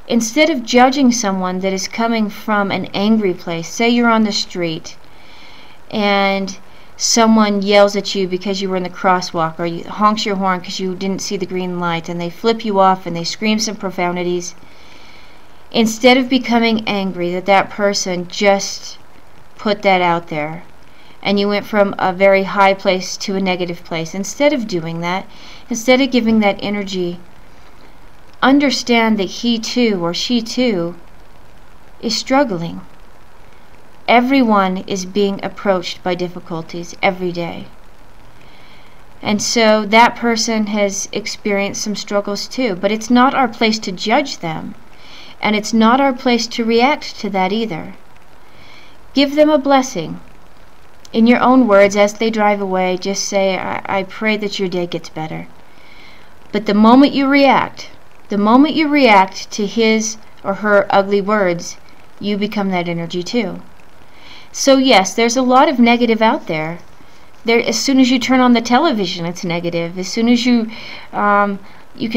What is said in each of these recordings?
instead of judging someone that is coming from an angry place, say you're on the street and someone yells at you because you were in the crosswalk, or you honks your horn because you didn't see the green light, and they flip you off and they scream some profanities. Instead of becoming angry that that person just put that out there and you went from a very high place to a negative place, instead of doing that, instead of giving that energy, understand that he too or she too is struggling. Everyone is being approached by difficulties every day. And so that person has experienced some struggles too. But it's not our place to judge them. And it's not our place to react to that either. Give them a blessing. In your own words, as they drive away, just say, I pray that your day gets better. But the moment you react to his or her ugly words, you become that energy too. So yes, there's a lot of negative out there. As soon as you turn on the television, it's negative. As soon as you can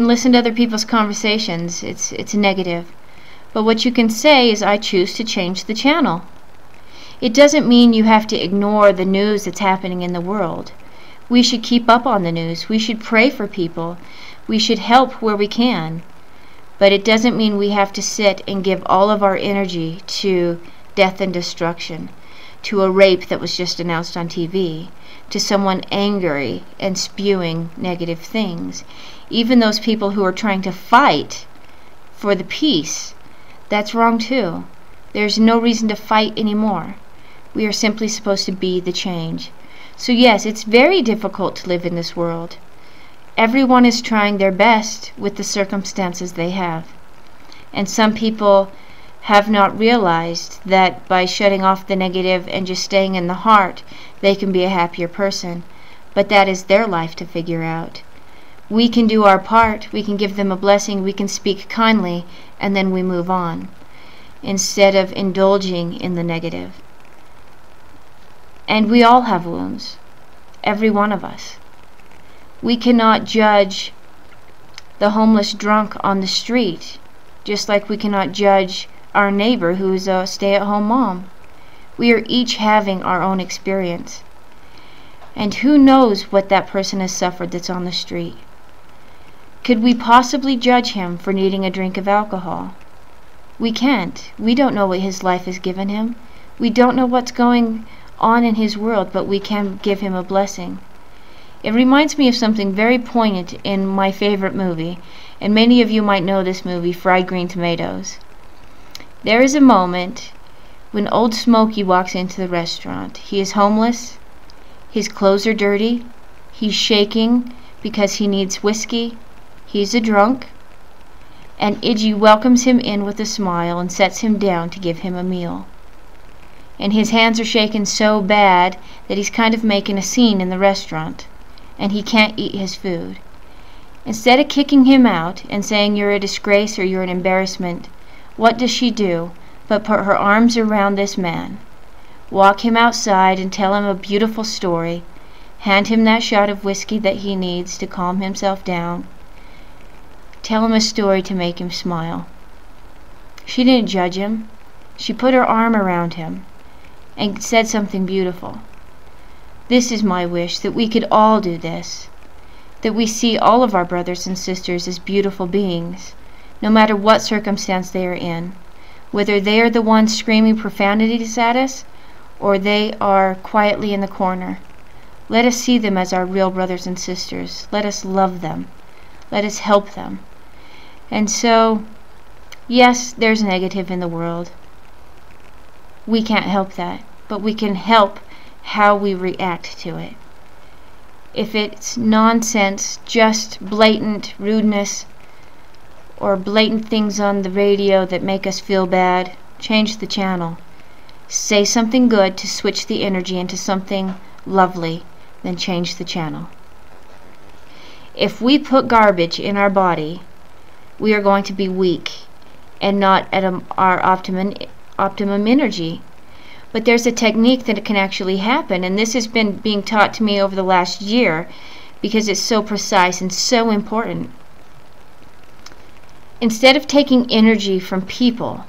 listen to other people's conversations, it's negative. But what you can say is, I choose to change the channel. It doesn't mean you have to ignore the news that's happening in the world. We should keep up on the news. We should pray for people. We should help where we can. But it doesn't mean we have to sit and give all of our energy to death and destruction, to a rape that was just announced on TV, to someone angry and spewing negative things. Even those people who are trying to fight for the peace, that's wrong too. There's no reason to fight anymore. We are simply supposed to be the change. So yes, it's very difficult to live in this world. Everyone is trying their best with the circumstances they have. And some people have not realized that by shutting off the negative and just staying in the heart, they can be a happier person. But that is their life to figure out. We can do our part. We can give them a blessing. We can speak kindly, and then we move on, instead of indulging in the negative. And we all have wounds, every one of us. We cannot judge the homeless drunk on the street, just like we cannot judge our neighbor who is a stay-at-home mom. We are each having our own experience. And who knows what that person has suffered that's on the street? Could we possibly judge him for needing a drink of alcohol? We can't. We don't know what his life has given him. We don't know what's going on in his world, but we can give him a blessing. It reminds me of something very poignant in my favorite movie, and many of you might know this movie, Fried Green Tomatoes. There is a moment when Old Smokey walks into the restaurant. He is homeless, his clothes are dirty, he's shaking because he needs whiskey, he's a drunk, and Iggy welcomes him in with a smile and sets him down to give him a meal. And his hands are shaking so bad that he's kind of making a scene in the restaurant, and he can't eat his food. Instead of kicking him out and saying you're a disgrace or you're an embarrassment, what does she do but put her arms around this man, walk him outside and tell him a beautiful story, hand him that shot of whiskey that he needs to calm himself down, tell him a story to make him smile. She didn't judge him. She put her arm around him and said something beautiful. This is my wish, that we could all do this, that we see all of our brothers and sisters as beautiful beings, no matter what circumstance they are in, whether they are the ones screaming profanities at us or they are quietly in the corner. Let us see them as our real brothers and sisters. Let us love them. Let us help them. And so, yes, there's negative in the world. We can't help that, but we can help how we react to it. If it's nonsense, just blatant rudeness, or blatant things on the radio that make us feel bad, change the channel. Say something good to switch the energy into something lovely, then change the channel. If we put garbage in our body, we are going to be weak and not at our optimum energy. But there's a technique that can actually happen, and this has been being taught to me over the last year because it's so precise and so important. instead of taking energy from people,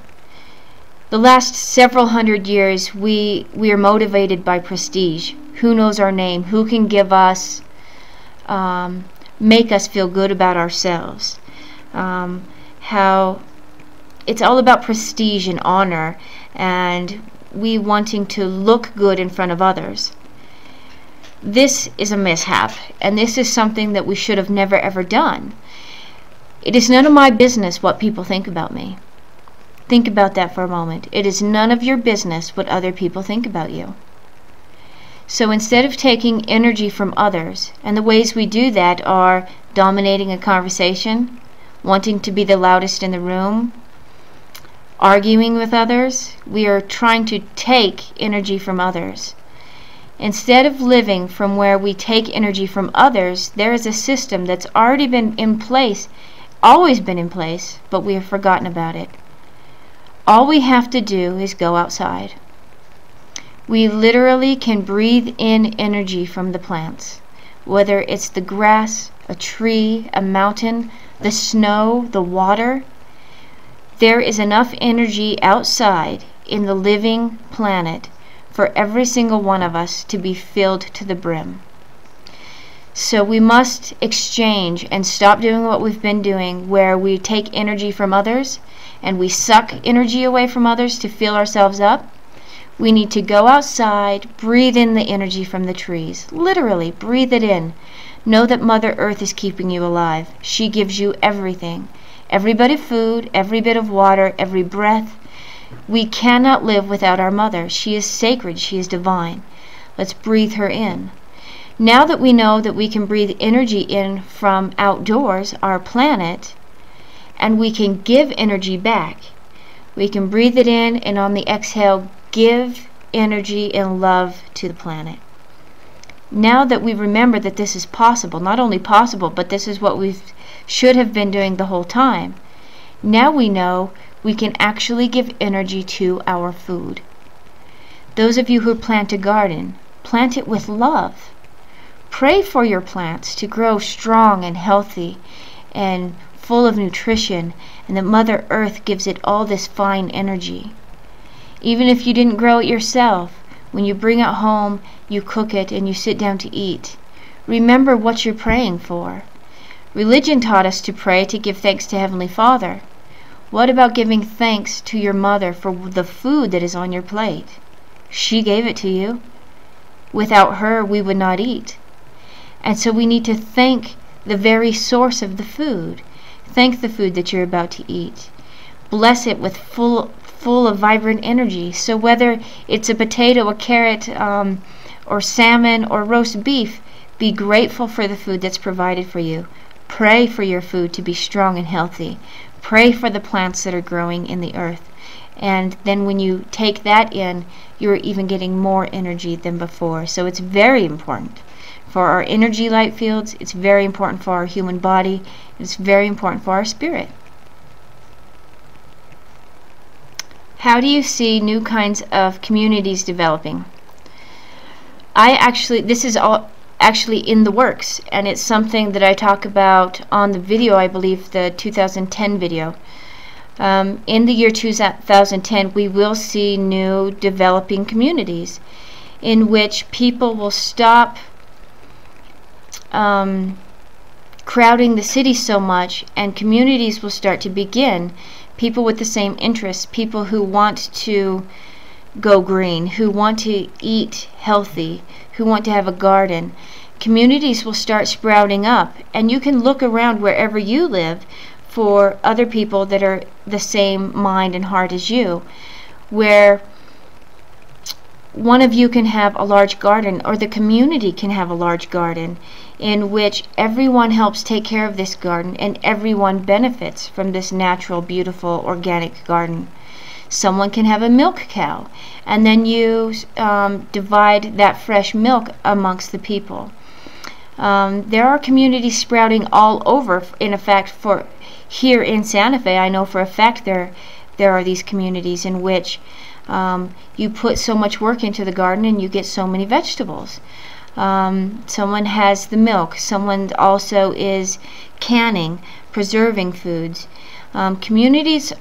the last several hundred years we are motivated by prestige. Who knows our name? Who can give us, make us feel good about ourselves? How it's all about prestige and honor, and we wanting to look good in front of others. This is a mishap, and this is something that we should have never ever done. It is none of my business what people think about me. Think about that for a moment. It is none of your business what other people think about you. So instead of taking energy from others, and the ways we do that are dominating a conversation, wanting to be the loudest in the room, arguing with others, we are trying to take energy from others. Instead of living from where we take energy from others, there is a system that's already been in place, always been in place, but we have forgotten about it. All we have to do is go outside. We literally can breathe in energy from the plants, whether it's the grass, a tree, a mountain, the snow, the water. There is enough energy outside in the living planet for every single one of us to be filled to the brim. So we must exchange and stop doing what we've been doing, where we take energy from others and we suck energy away from others to fill ourselves up. We need to go outside, breathe in the energy from the trees. Literally, breathe it in. Know that Mother Earth is keeping you alive. She gives you everything. Every bit of food, every bit of water, every breath. We cannot live without our mother. She is sacred. She is divine. Let's breathe her in. Now that we know that we can breathe energy in from outdoors, our planet, and we can give energy back. We can breathe it in, and on the exhale, give energy and love to the planet. Now that we remember that this is possible, not only possible, but this is what we should have been doing the whole time. Now we know we can actually give energy to our food. Those of you who plant a garden, plant it with love. Pray for your plants to grow strong and healthy and full of nutrition, and that Mother Earth gives it all this fine energy. Even if you didn't grow it yourself, when you bring it home, you cook it and you sit down to eat. Remember what you're praying for. Religion taught us to pray to give thanks to Heavenly Father. What about giving thanks to your mother for the food that is on your plate? She gave it to you. Without her, we would not eat. And so we need to thank the very source of the food. Thank the food that you're about to eat. Bless it with full of vibrant energy. So whether it's a potato, a carrot, or salmon, or roast beef, be grateful for the food that's provided for you. Pray for your food to be strong and healthy. Pray for the plants that are growing in the earth. And then when you take that in, you're even getting more energy than before. So it's very important for our energy light fields. It's very important for our human body. It's very important for our spirit. How do you see new kinds of communities developing? This is all actually in the works, and it's something that I talk about on the video, I believe the 2010 video. In the year 2010, we will see new developing communities in which people will stop crowding the city so much, and communities will start to begin. People with the same interests, people who want to go green, who want to eat healthy, who want to have a garden. Communities will start sprouting up, and you can look around wherever you live for other people that are the same mind and heart as you, where one of you can have a large garden, or the community can have a large garden, in which everyone helps take care of this garden and everyone benefits from this natural, beautiful, organic garden. Someone can have a milk cow, and then you divide that fresh milk amongst the people. There are communities sprouting all over. In fact, for here in Santa Fe, I know for a fact there are these communities in which you put so much work into the garden and you get so many vegetables. Someone has the milk. Someone also is canning, preserving foods. Communities